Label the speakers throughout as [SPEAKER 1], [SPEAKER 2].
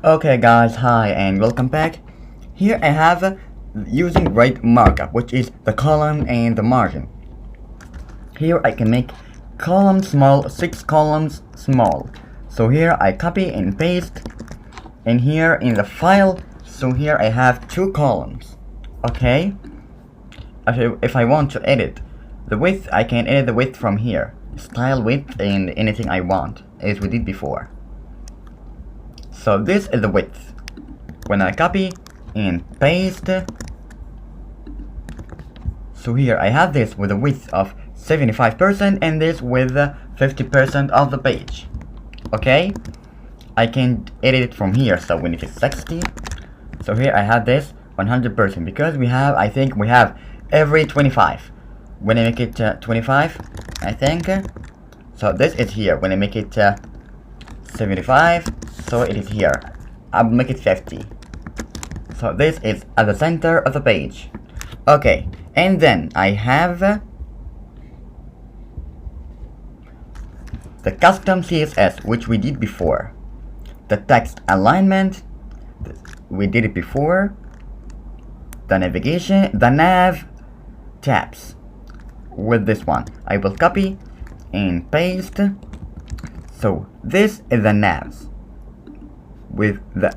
[SPEAKER 1] Okay guys, hi and welcome back. Here I have using right markup, which is the column and the margin. Here I can make column small, 6 columns small. So here I copy and paste, and here in the file, so here I have 2 columns. Okay, if I want to edit the width, I can edit the width from here, style width and anything I want, as we did before. So this is the width. When I copy and paste, so here I have this with a width of 75% and this with 50% of the page. Okay, I can edit it from here. So when it is 60, so here I have this 100% because we have, I think we have every 25. When I make it 25, I think, so this is here. When I make it 75, so it is here. I'll make it 50. So this is at the center of the page. Okay, and then I have the custom CSS, which we did before. The text alignment, we did it before. The navigation, the nav tabs. With this one, I will copy and paste. So this is the navs. With the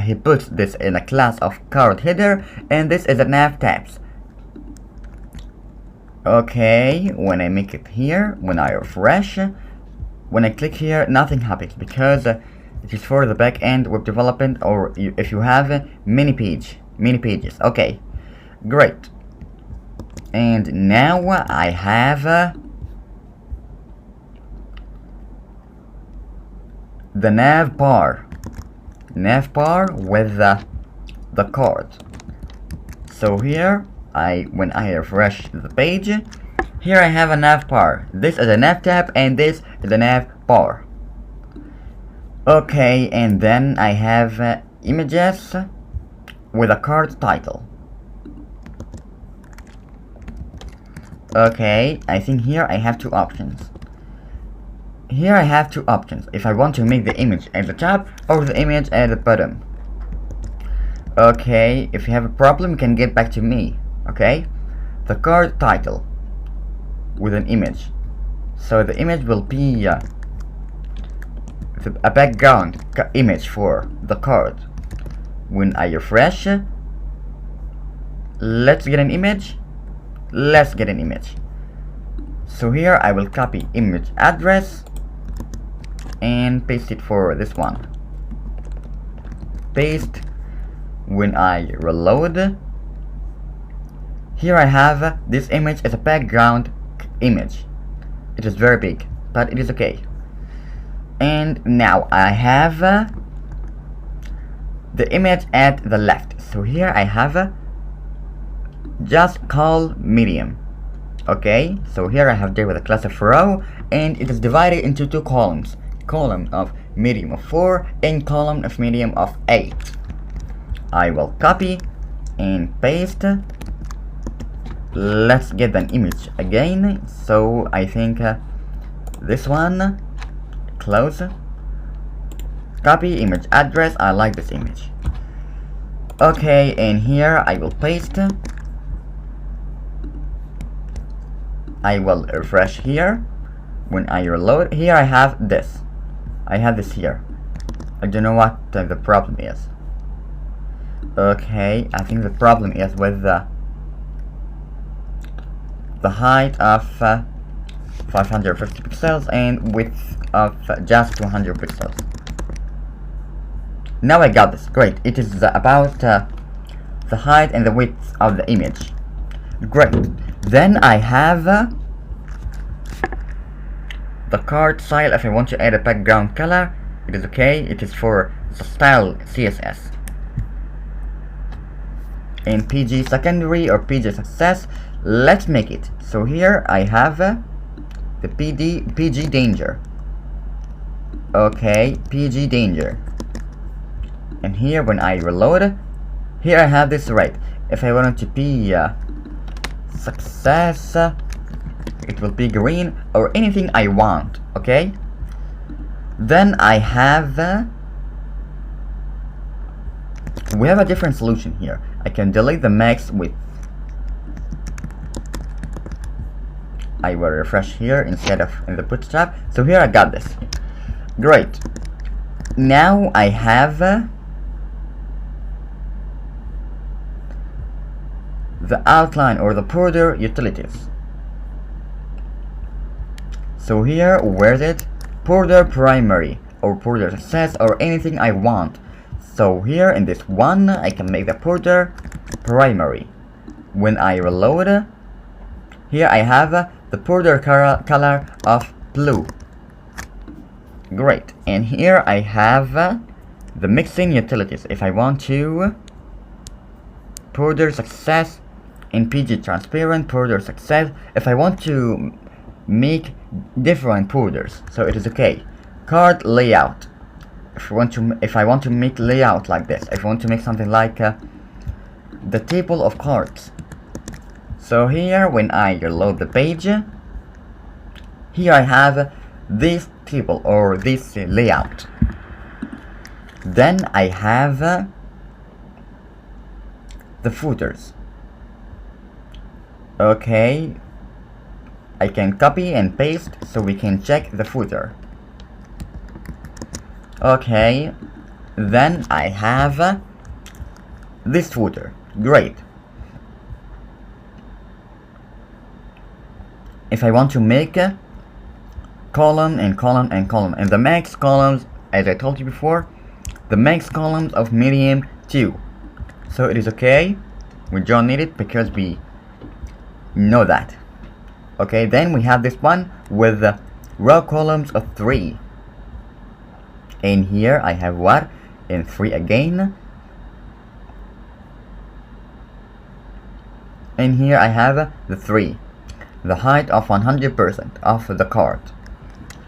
[SPEAKER 1] he puts this in a class of card header, and this is the nav tabs. Okay, when I make it here, when I refresh, when I click here, nothing happens because it is for the back-end web development, or if you have many pages. Okay, great. And now I have the nav bar with the card. So here when I refresh the page, here I have a nav bar. This is a nav tab and this is a nav bar. Okay, and then I have images with a card title. Okay, I think here I have 2 options. Here I have 2 options, if I want to make the image at the top or the image at the bottom. Okay, if you have a problem, you can get back to me. Okay, the card title with an image. So the image will be a background image for the card. When I refresh, let's get an image. So here I will copy image address and paste it for this one. Paste. When I reload, here I have this image as a background image. It is very big, but it is okay. And now I have the image at the left. So here I have just call medium. Okay, so here I have there with a class of row, and it is divided into 2 columns. Column of medium of 4 and column of medium of 8. I will copy and paste. Let's get an image again. So I think this one, close, copy image address. I like this image. Okay, and here I will paste. I will refresh here. When I reload, here I have this. Here. I don't know what the problem is. Okay, I think the problem is with the height of 550 pixels and width of just 200 pixels. Now I got this. Great. It is about the height and the width of the image. Great. Then I have the card style. If I want to add a background color, it is okay. It is for the style CSS. And PG secondary or PG success, let's make it. So here I have the PG danger. Okay, PG danger. And here when I reload, here I have this right. If I want it to be success, it will be green or anything I want. Okay, then I have we have a different solution here. I can delete the max width. I will refresh here instead of in the Bootstrap. So here I got this. Great. Now I have the outline or the border utilities. So here, where's it? Border primary or border success or anything I want. So here in this one, I can make the border primary. When I reload, here I have the border color of blue. Great. And here I have the mixing utilities. If I want to border success in PG transparent border success, if I want to make different borders, so it is okay. Card layout. If I want to make layout like this, if I want to make something like the table of cards. So here, when I load the page, here I have this table or this layout. Then I have the footers. Okay, I can copy and paste so we can check the footer. Okay, then I have this footer. Great. If I want to make a column and column and column, and the max columns, as I told you before, the max columns of medium 2. So it is okay. We don't need it because we know that. Okay, then we have this one with row columns of 3. And here I have what? In 3 again. And here I have the 3. The height of 100% of the card.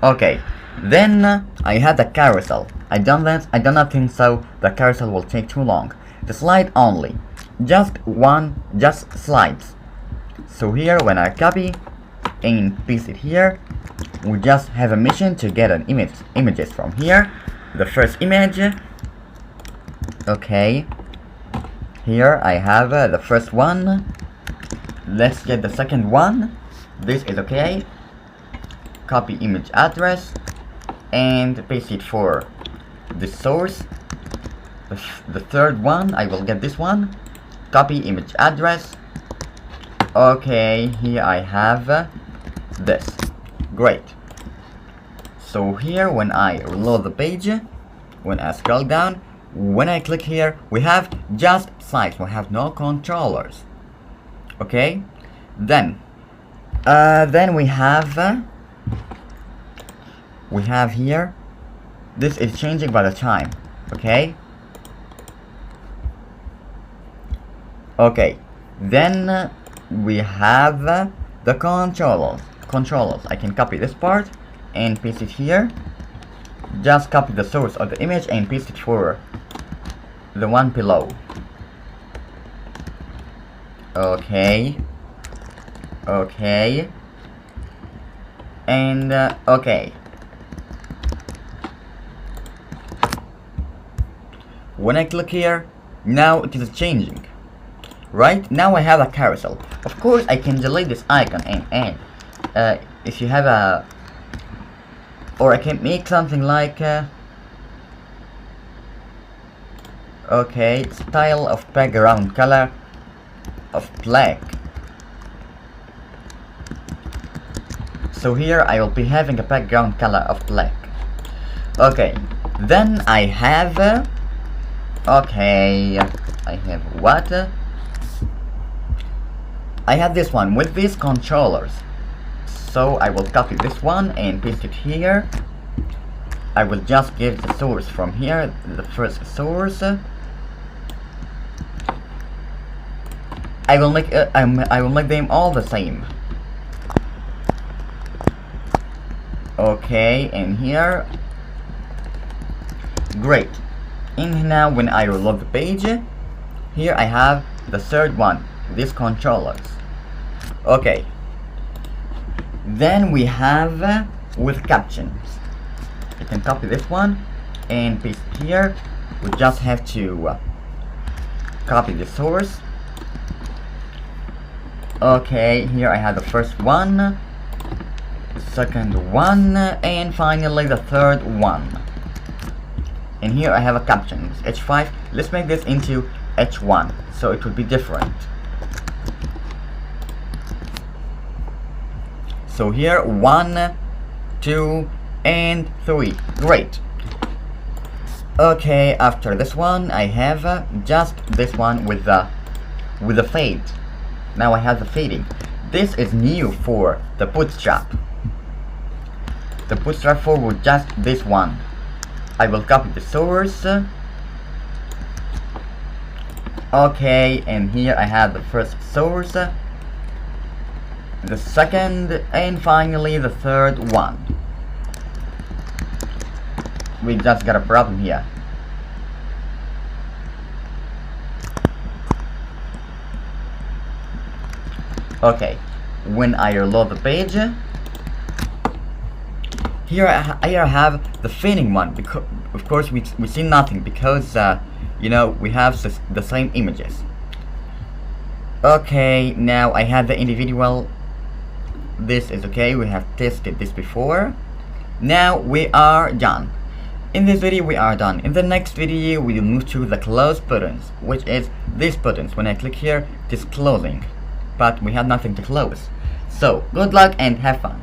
[SPEAKER 1] Okay, then I had the carousel. I do not think so. The carousel will take too long. The slide only. Just slides. So here when I copy and paste it here, we just have a mission to get an images from here. The first image. Okay. Here I have the first one. Let's get the second one. This is okay. Copy image address and paste it for the source. The third one, I will get this one. Copy image address. Okay, here I have this. Great. So here when I reload the page, when I scroll down, when I click here, we have just slides. We have no controllers. Okay. Then we have here, this is changing by the time. Okay. Okay. Then we have the controllers. I can copy this part and paste it here. Just copy the source of the image and paste it for the one below. Okay. Okay. And okay. When I click here, now it is changing. Right? Now I have a carousel. Of course, I can delete this icon and if you have a, or I can make something like okay, style of background color of black. So here I will be having a background color of black. Okay, then I have okay, I have what? I have this one with these controllers. So I will copy this one and paste it here. I will just give the source from here, the first source. I will make them all the same. Okay, and here. Great. And now when I reload the page, here I have the third one, these controllers. Okay. Then we have with captions. You can copy this one and paste it here. We just have to copy the source. Okay, here I have the first one, the second one, and finally the third one. And here I have a caption, it's H5. Let's make this into H1, so it will be different. So here, 1, 2, and 3. Great. Okay, after this one, I have just this one with the fade. Now I have the fading. This is new for the Bootstrap. The Bootstrap 4 with just this one. I will copy the source. Okay, and here I have the first source, the second, and finally the third one. We just got a problem here. Okay, when I reload the page, here I have the fading one, because of course we see nothing because you know, we have the same images. Okay, now I have the individual. This is okay, we have tested this before. Now we are done. In this video we are done. In the next video we will move to the close buttons, which is these buttons. When I click here, it is closing, but we have nothing to close. So good luck and have fun.